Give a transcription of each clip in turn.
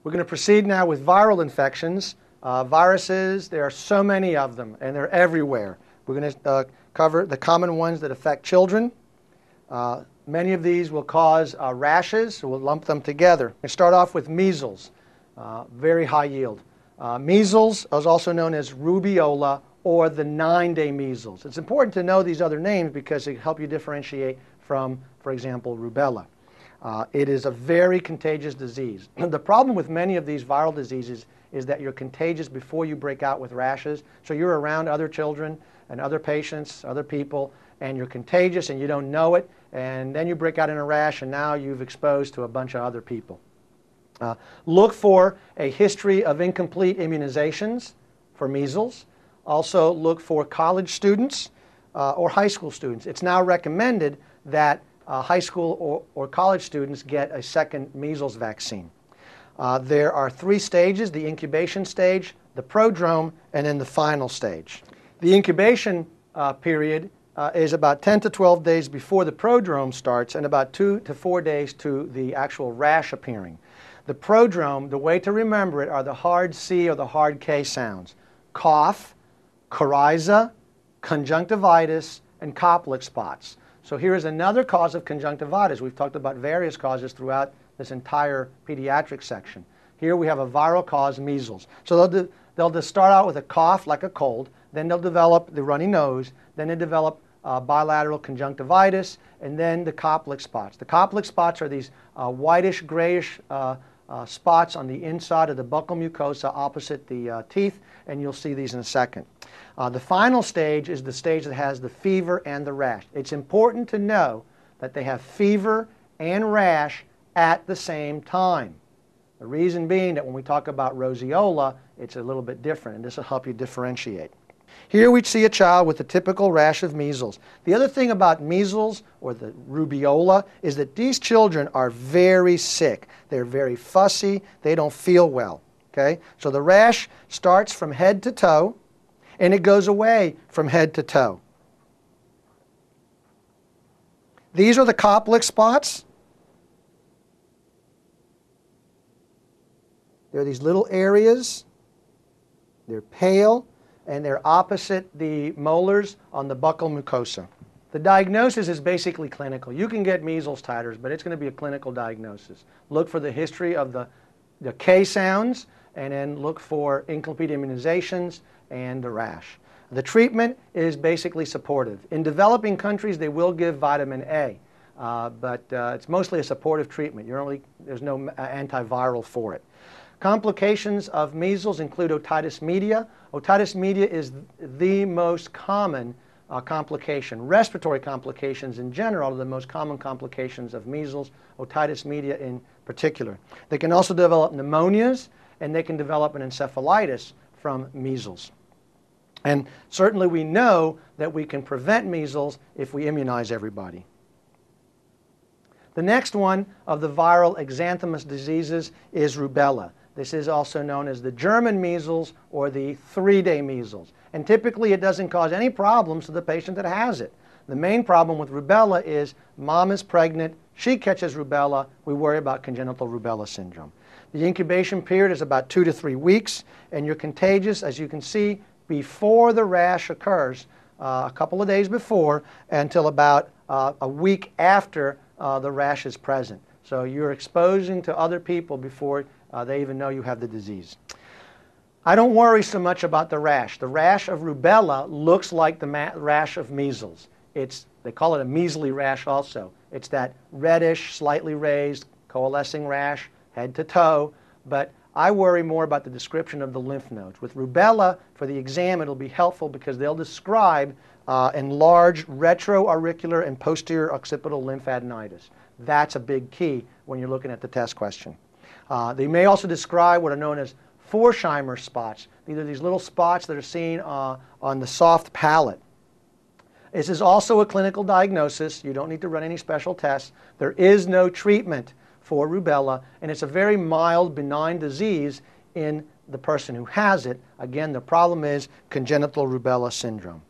We're going to proceed now with viral infections. Viruses, there are so many of them, and they're everywhere. We're going to cover the common ones that affect children. Many of these will cause rashes, so we'll lump them together. We start off with measles, very high yield. Measles is also known as rubeola or the 9-day measles. It's important to know these other names because they help you differentiate from, for example, rubella. It is a very contagious disease. The problem with many of these viral diseases is that you're contagious before you break out with rashes. So you're around other children and other patients, other people, and you're contagious and you don't know it, and then you break out in a rash and now you've exposed to a bunch of other people. Look for a history of incomplete immunizations for measles. Also look for college students or high school students. It's now recommended that high school or college students get a second measles vaccine. There are 3 stages: the incubation stage, the prodrome, and then the final stage. The incubation period is about 10 to 12 days before the prodrome starts and about 2 to 4 days to the actual rash appearing. The prodrome, the way to remember it, are the hard C or the hard K sounds: cough, coryza, conjunctivitis, and Koplik spots. So here is another cause of conjunctivitis. We've talked about various causes throughout this entire pediatric section. Here we have a viral cause, measles. So they'll just start out with a cough like a cold, then they'll develop the runny nose, then they develop bilateral conjunctivitis, and then the Koplik spots. The Koplik spots are these whitish, grayish spots on the inside of the buccal mucosa opposite the teeth, and you'll see these in a second. The final stage is the stage that has the fever and the rash. It's important to know that they have fever and rash at the same time. The reason being that when we talk about roseola, it's a little bit different, and this will help you differentiate. Here we see a child with a typical rash of measles. The other thing about measles or the rubeola is that these children are very sick. They're very fussy. They don't feel well. Okay? So the rash starts from head to toe, and it goes away from head to toe. These are the Koplik spots. They're these little areas. They're pale, and they're opposite the molars on the buccal mucosa. The diagnosis is basically clinical. You can get measles titers, but it's going to be a clinical diagnosis. Look for the history of the K sounds, and then look for incomplete immunizations and the rash. The treatment is basically supportive. In developing countries, they will give vitamin A, but it's mostly a supportive treatment. There's no antiviral for it. Complications of measles include otitis media. Otitis media is the most common complication. Respiratory complications in general are the most common complications of measles, otitis media in particular. They can also develop pneumonias, and they can develop an encephalitis from measles. And certainly we know that we can prevent measles if we immunize everybody. The next one of the viral exanthemus diseases is rubella. This is also known as the German measles or the 3-day measles. And typically it doesn't cause any problems to the patient that has it. The main problem with rubella is mom is pregnant, she catches rubella, we worry about congenital rubella syndrome. The incubation period is about 2 to 3 weeks, and you're contagious, as you can see, before the rash occurs, a couple of days before, until about a week after the rash is present. So you're exposing to other people before they even know you have the disease. I don't worry so much about the rash. The rash of rubella looks like the rash of measles. They call it a measly rash also. It's that reddish, slightly raised, coalescing rash, head to toe, but I worry more about the description of the lymph nodes. With rubella, for the exam, it'll be helpful because they'll describe enlarged retroauricular and posterior occipital lymphadenitis. That's a big key when you're looking at the test question. They may also describe what are known as Forsheimer spots. These are these little spots that are seen on the soft palate. This is also a clinical diagnosis. You don't need to run any special tests. There is no treatment for rubella, and it's a very mild, benign disease in the person who has it. Again, the problem is congenital rubella syndrome.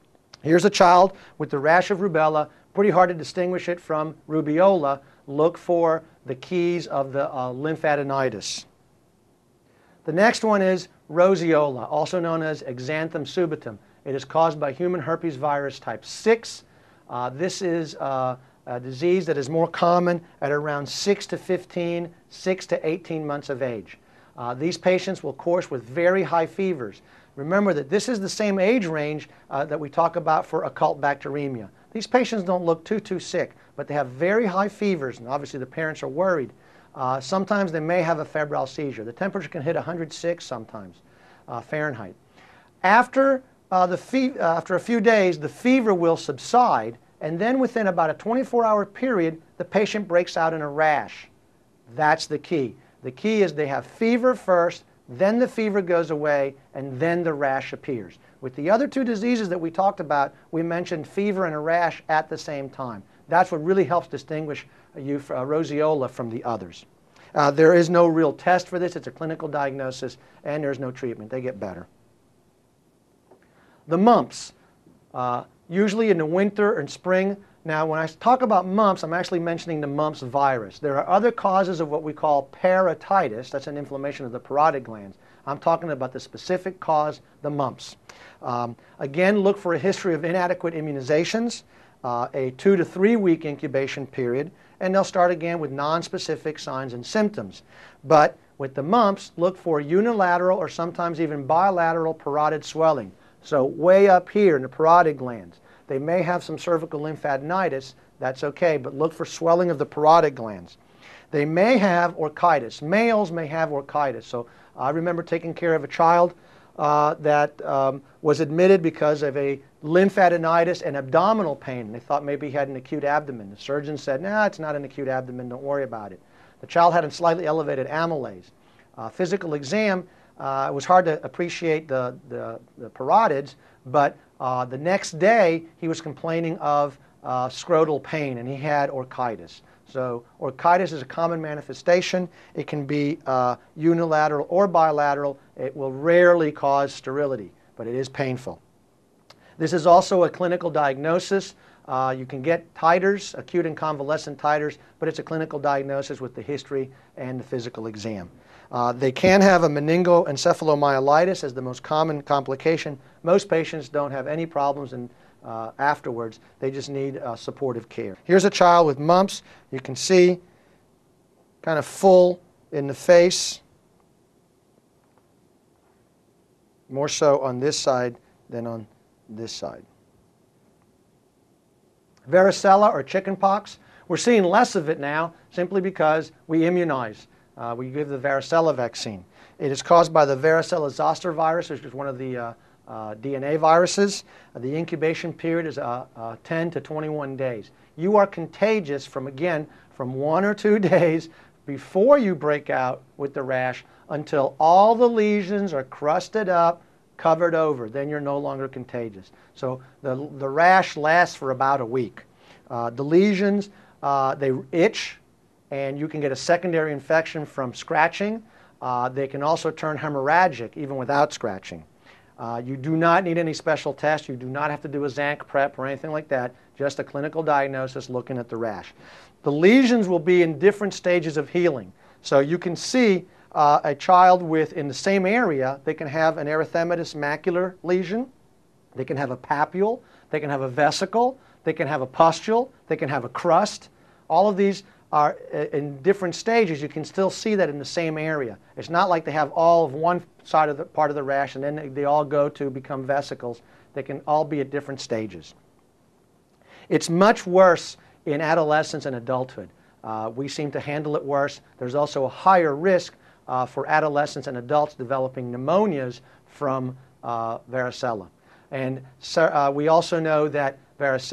Here's a child with the rash of rubella. Pretty hard to distinguish it from rubeola. Look for the keys of the lymphadenitis. The next one is roseola, also known as exanthum subitum. It is caused by human herpes virus type 6. This is a disease that is more common at around 6 to 15, 6 to 18 months of age. These patients will course with very high fevers. Remember that this is the same age range that we talk about for occult bacteremia. These patients don't look too sick, but they have very high fevers, and obviously the parents are worried. Sometimes they may have a febrile seizure. The temperature can hit 106 sometimes, Fahrenheit. After a few days, the fever will subside, and then within about a 24-hour period, the patient breaks out in a rash. That's the key. The key is they have fever first, then the fever goes away, and then the rash appears. With the other two diseases that we talked about, we mentioned fever and a rash at the same time. That's what really helps distinguish roseola from the others. There is no real test for this. It's a clinical diagnosis, and there's no treatment. They get better. The mumps, usually in the winter and spring. Now, when I talk about mumps, I'm actually mentioning the mumps virus. There are other causes of what we call parotitis. That's an inflammation of the parotid glands. I'm talking about the specific cause, the mumps. Again, look for a history of inadequate immunizations, a 2 to 3 week incubation period, and they'll start again with nonspecific signs and symptoms. But with the mumps, look for unilateral or sometimes even bilateral parotid swelling. So way up here in the parotid glands. They may have some cervical lymphadenitis, that's okay, but look for swelling of the parotid glands. They may have orchitis. Males may have orchitis. So I remember taking care of a child that was admitted because of a lymphadenitis and abdominal pain. They thought maybe he had an acute abdomen. The surgeon said, "No, it's not an acute abdomen, don't worry about it." The child had a slightly elevated amylase. Physical exam, it was hard to appreciate the parotids, but the next day he was complaining of scrotal pain, and he had orchitis. So orchitis is a common manifestation. It can be unilateral or bilateral. It will rarely cause sterility, but it is painful. This is also a clinical diagnosis. You can get titers, acute and convalescent titers, but it's a clinical diagnosis with the history and the physical exam. They can have a meningoencephalomyelitis as the most common complication. Most patients don't have any problems afterwards. They just need supportive care. Here's a child with mumps. You can see kind of full in the face, more so on this side than on this side. Varicella or chickenpox, we're seeing less of it now simply because we immunize. We give the varicella vaccine. It is caused by the varicella zoster virus, which is one of the DNA viruses. The incubation period is 10 to 21 days. You are contagious from 1 or 2 days before you break out with the rash until all the lesions are crusted up, covered over. Then you're no longer contagious. So the rash lasts for about a week. The lesions, they itch, and you can get a secondary infection from scratching. They can also turn hemorrhagic even without scratching. You do not need any special tests. You do not have to do a Zank prep or anything like that. Just a clinical diagnosis looking at the rash. The lesions will be in different stages of healing. So you can see a child in the same area, they can have an erythematous macular lesion. They can have a papule. They can have a vesicle. They can have a pustule. They can have a crust. All of these are in different stages. You can still see that in the same area. It's not like they have all of one side of the part of the rash and then they all go to become vesicles. They can all be at different stages. It's much worse in adolescence and adulthood. We seem to handle it worse. There's also a higher risk for adolescents and adults developing pneumonias from varicella. And we also know that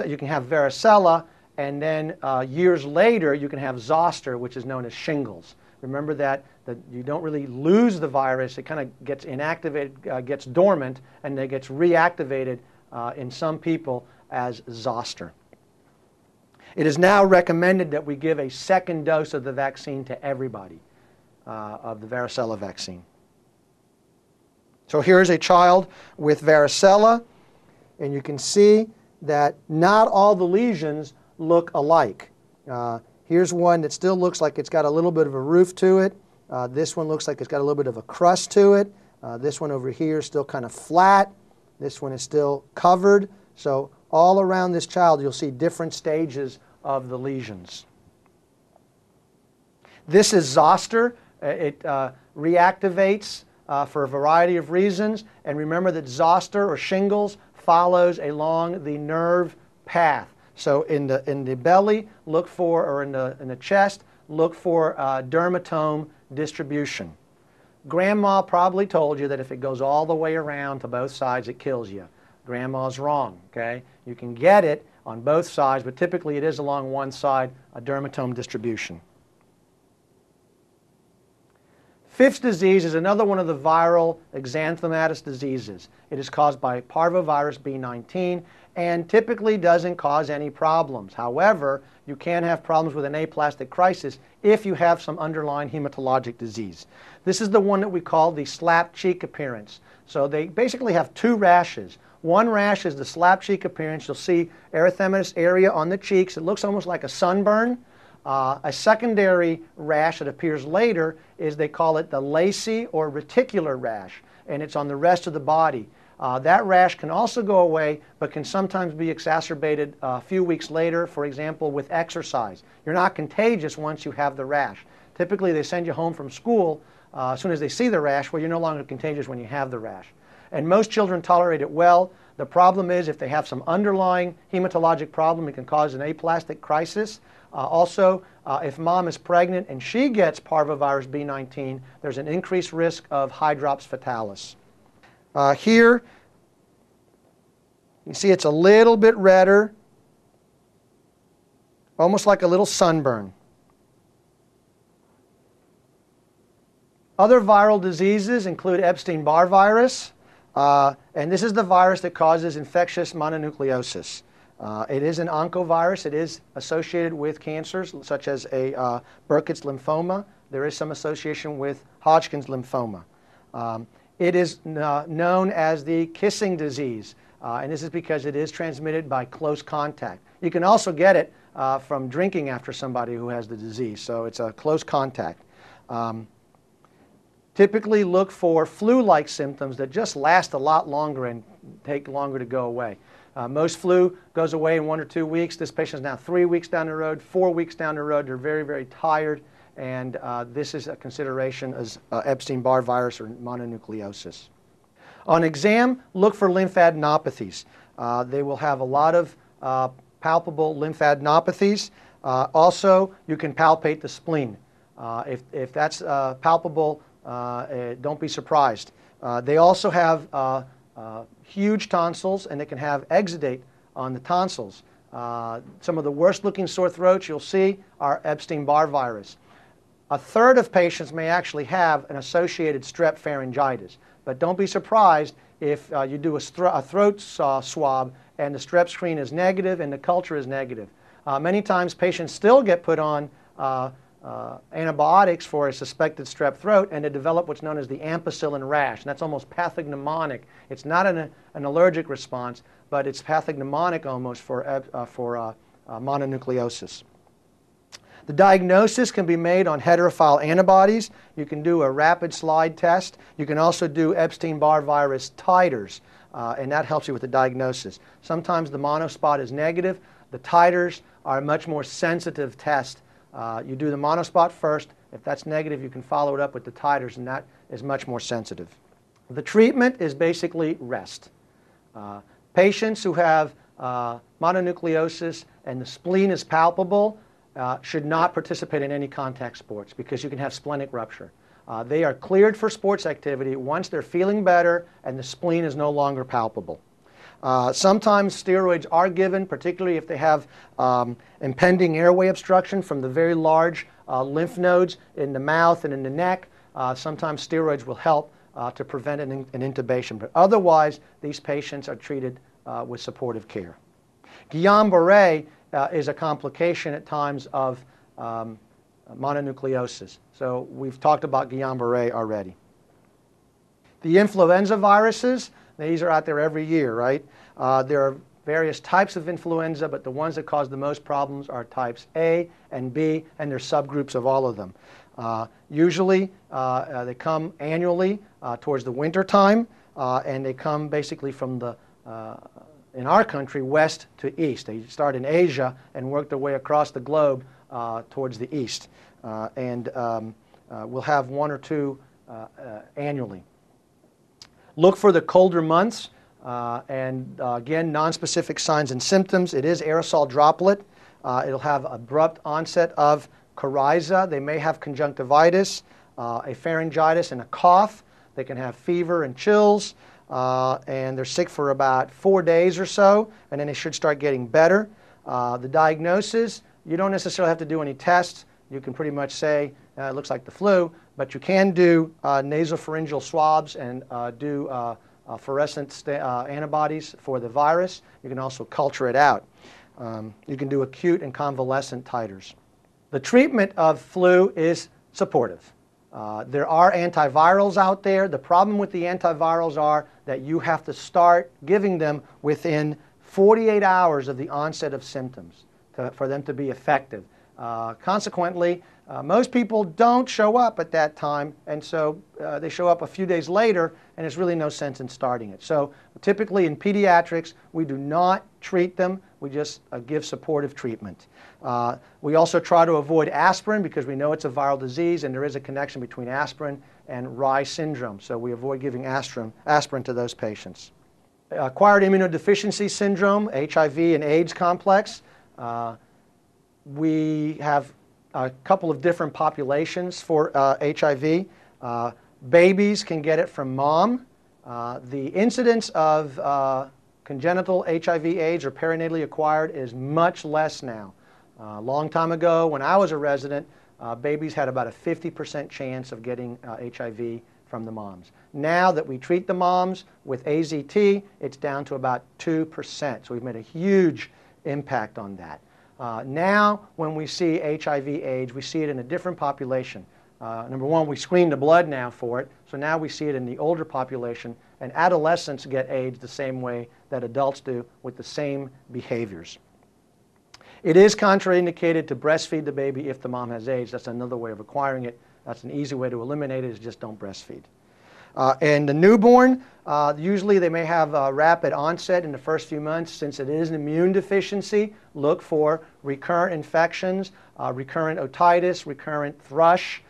you can have varicella, and then years later you can have zoster, which is known as shingles. Remember that you don't really lose the virus. It kind of gets inactivated, gets dormant, and then gets reactivated in some people as zoster. It is now recommended that we give a second dose of the vaccine to everybody, of the varicella vaccine. So here's a child with varicella, and you can see that not all the lesions look alike. Here's one that still looks like it's got a little bit of a roof to it. This one looks like it's got a little bit of a crust to it. This one over here is still kind of flat. This one is still covered. So all around this child you'll see different stages of the lesions. This is zoster. It reactivates for a variety of reasons. And remember that zoster or shingles follows along the nerve path. So in the belly, look for, or in the chest, look for dermatome distribution. Grandma probably told you that if it goes all the way around to both sides, it kills you. Grandma's wrong, okay? You can get it on both sides, but typically it is along one side, a dermatome distribution. Fifth disease is another one of the viral xanthomatous diseases. It is caused by parvovirus B19 and typically doesn't cause any problems. However, you can have problems with an aplastic crisis if you have some underlying hematologic disease. This is the one that we call the slap cheek appearance. So they basically have two rashes. One rash is the slap cheek appearance. You'll see erythematous area on the cheeks. It looks almost like a sunburn. A secondary rash that appears later is, they call it the lacy or reticular rash, and it's on the rest of the body. That rash can also go away, but can sometimes be exacerbated a few weeks later, for example, with exercise. You're not contagious once you have the rash. Typically, they send you home from school as soon as they see the rash, well, you're no longer contagious when you have the rash. And most children tolerate it well. The problem is if they have some underlying hematologic problem, it can cause an aplastic crisis. Also, if mom is pregnant and she gets parvovirus B19, there's an increased risk of hydrops fetalis. Here, you see it's a little bit redder, almost like a little sunburn. Other viral diseases include Epstein-Barr virus, and this is the virus that causes infectious mononucleosis. It is an oncovirus. It is associated with cancers such as a Burkitt's lymphoma. There is some association with Hodgkin's lymphoma. It is known as the kissing disease, and this is because it is transmitted by close contact. You can also get it from drinking after somebody who has the disease, so it's a close contact. Typically look for flu-like symptoms that just last a lot longer and take longer to go away. Most flu goes away in 1 or 2 weeks. This patient is now 3 weeks down the road, 4 weeks down the road. They're very, very tired, and this is a consideration as Epstein-Barr virus or mononucleosis. On exam, look for lymphadenopathies. They will have a lot of palpable lymphadenopathies. Also, you can palpate the spleen. If that's palpable, don't be surprised. They also have huge tonsils, and they can have exudate on the tonsils. Some of the worst looking sore throats you'll see are Epstein-Barr virus. A third of patients may actually have an associated strep pharyngitis, but don't be surprised if you do a throat swab and the strep screen is negative and the culture is negative. Many times patients still get put on antibiotics for a suspected strep throat, and they develop what's known as the ampicillin rash, and that's almost pathognomonic. It's not an allergic response, but it's pathognomonic almost for mononucleosis. The diagnosis can be made on heterophile antibodies. You can do a rapid slide test. You can also do Epstein-Barr virus titers, and that helps you with the diagnosis. Sometimes the monospot is negative. The titers are a much more sensitive test. You do the monospot first. If that's negative, you can follow it up with the titers, and that is much more sensitive. The treatment is basically rest. Patients who have mononucleosis and the spleen is palpable should not participate in any contact sports because you can have splenic rupture. They are cleared for sports activity once they're feeling better and the spleen is no longer palpable. Sometimes steroids are given, particularly if they have impending airway obstruction from the very large lymph nodes in the mouth and in the neck. Sometimes steroids will help to prevent an intubation, but otherwise these patients are treated with supportive care. Guillain-Barré is a complication at times of mononucleosis. So we've talked about Guillain-Barré already. The influenza viruses, these are out there every year, right? There are various types of influenza, but the ones that cause the most problems are types A and B, and there's subgroups of all of them. Usually, they come annually towards the winter time, and they come basically from the, in our country, west to east. They start in Asia and work their way across the globe towards the east. We'll have one or two annually. Look for the colder months. Again, nonspecific signs and symptoms. It is aerosol droplet. It'll have abrupt onset of coryza. They may have conjunctivitis, a pharyngitis, and a cough. They can have fever and chills, and they're sick for about 4 days or so, and then they should start getting better. The diagnosis, you don't necessarily have to do any tests. You can pretty much say it looks like the flu, but you can do nasopharyngeal swabs and do fluorescent antibodies for the virus. You can also culture it out. You can do acute and convalescent titers. The treatment of flu is supportive. There are antivirals out there. The problem with the antivirals are that you have to start giving them within 48 hours of the onset of symptoms for them to be effective. Consequently, most people don't show up at that time, and so they show up a few days later, and there's really no sense in starting it. So typically in pediatrics, we do not treat them. We just give supportive treatment. We also try to avoid aspirin because we know it's a viral disease, and there is a connection between aspirin and Reye syndrome. So we avoid giving aspirin to those patients. Acquired immunodeficiency syndrome, HIV and AIDS complex. We have a couple of different populations for HIV. Babies can get it from mom. The incidence of congenital HIV/AIDS or perinatally acquired is much less now. A long time ago, when I was a resident, babies had about a 50% chance of getting HIV from the moms. Now that we treat the moms with AZT, it's down to about 2%. So we've made a huge impact on that. Now, when we see HIV/AIDS, we see it in a different population. Number one, we screen the blood now for it, so now we see it in the older population, and adolescents get AIDS the same way that adults do with the same behaviors. It is contraindicated to breastfeed the baby if the mom has AIDS. That's another way of acquiring it. That's an easy way to eliminate it, is just don't breastfeed. And the newborn, usually they may have a rapid onset in the first few months. Since it is an immune deficiency, look for recurrent infections, recurrent otitis, recurrent thrush,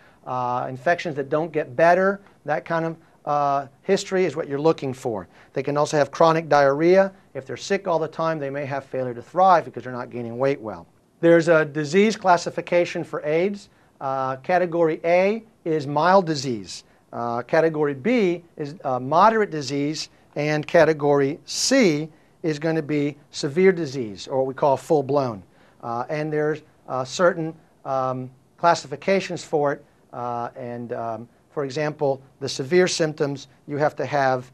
infections that don't get better. That kind of history is what you're looking for. They can also have chronic diarrhea. If they're sick all the time, they may have failure to thrive because they're not gaining weight well. There's a disease classification for AIDS. Category A is mild disease. Category B is moderate disease, and Category C is going to be severe disease, or what we call full-blown. And there's certain classifications for it, for example, the severe symptoms, you have to have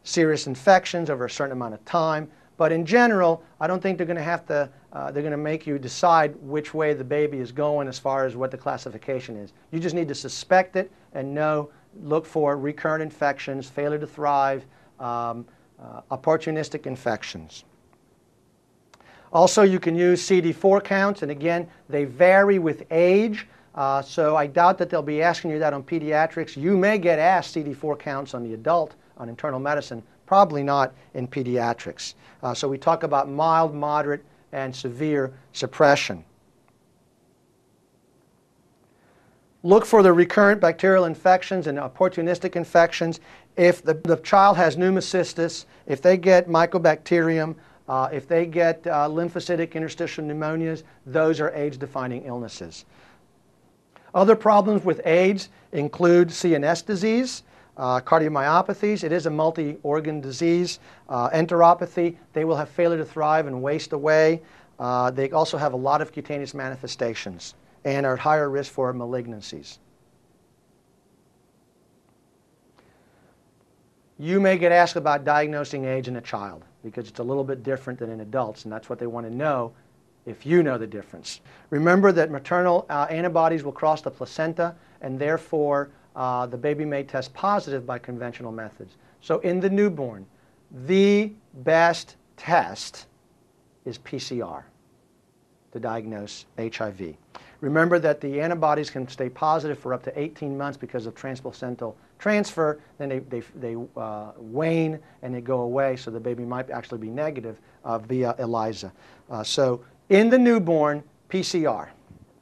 serious infections over a certain amount of time. But in general, I don't think they're going to have to, they're going to make you decide which way the baby is going as far as what the classification is. You just need to suspect it and look for recurrent infections, failure to thrive, opportunistic infections. Also, you can use CD4 counts, and again, they vary with age. So I doubt that they'll be asking you that on pediatrics. You may get asked CD4 counts on the adult on internal medicine, probably not in pediatrics. So we talk about mild, moderate, and severe suppression. Look for the recurrent bacterial infections and opportunistic infections. If the child has pneumocystis, if they get mycobacterium, if they get lymphocytic interstitial pneumonias, those are AIDS-defining illnesses. Other problems with AIDS include CNS disease, cardiomyopathies. It is a multi-organ disease. Enteropathy, they will have failure to thrive and waste away. They also have a lot of cutaneous manifestations and are at higher risk for malignancies. You may get asked about diagnosing AIDS in a child because it's a little bit different than in adults, and that's what they want to know if you know the difference. Remember that maternal antibodies will cross the placenta, and therefore the baby may test positive by conventional methods. So in the newborn, the best test is PCR to diagnose HIV. Remember that the antibodies can stay positive for up to 18 months because of transplacental transfer. Then they wane and they go away, so the baby might actually be negative via ELISA. So in the newborn, PCR.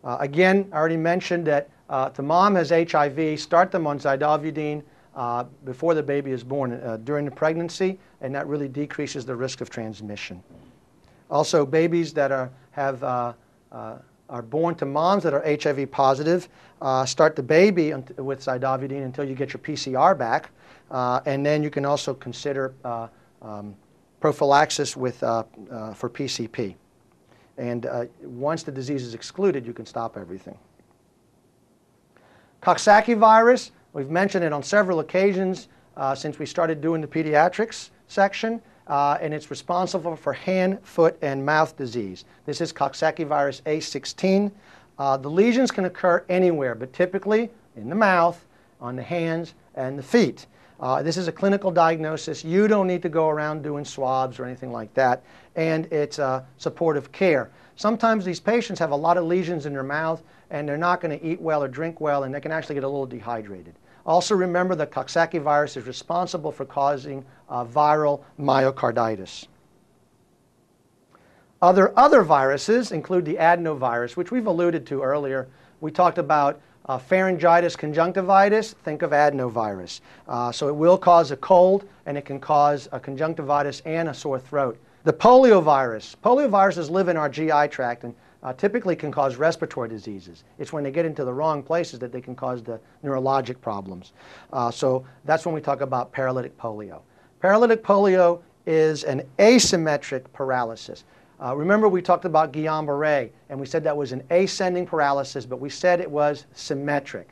Again, I already mentioned that if the mom has HIV, start them on zidovudine before the baby is born during the pregnancy, and that really decreases the risk of transmission. Also, babies that are born to moms that are HIV positive, start the baby with zidovudine until you get your PCR back, and then you can also consider prophylaxis for PCP. And once the disease is excluded, you can stop everything. Coxsackie virus, we've mentioned it on several occasions since we started doing the pediatrics section, and it's responsible for hand, foot, and mouth disease. This is Coxsackie virus A16. The lesions can occur anywhere, but typically in the mouth, on the hands, and the feet. This is a clinical diagnosis. You don't need to go around doing swabs or anything like that, and it's supportive care. Sometimes these patients have a lot of lesions in their mouth, and they're not going to eat well or drink well, and they can actually get a little dehydrated. Also remember that Coxsackie virus is responsible for causing viral myocarditis. Other viruses include the adenovirus, which we've alluded to earlier. We talked about pharyngitis, conjunctivitis. Think of adenovirus. So it will cause a cold, and it can cause a conjunctivitis and a sore throat. The poliovirus. Polioviruses live in our GI tract and typically can cause respiratory diseases. It's when they get into the wrong places that they can cause the neurologic problems. So that's when we talk about paralytic polio. Paralytic polio is an asymmetric paralysis. Remember we talked about Guillain-Barré, and we said that was an ascending paralysis, but we said it was symmetric.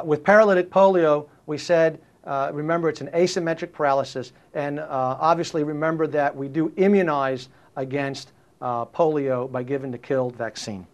With paralytic polio, we said, remember it's an asymmetric paralysis, and obviously remember that we do immunize against polio by giving the killed vaccine.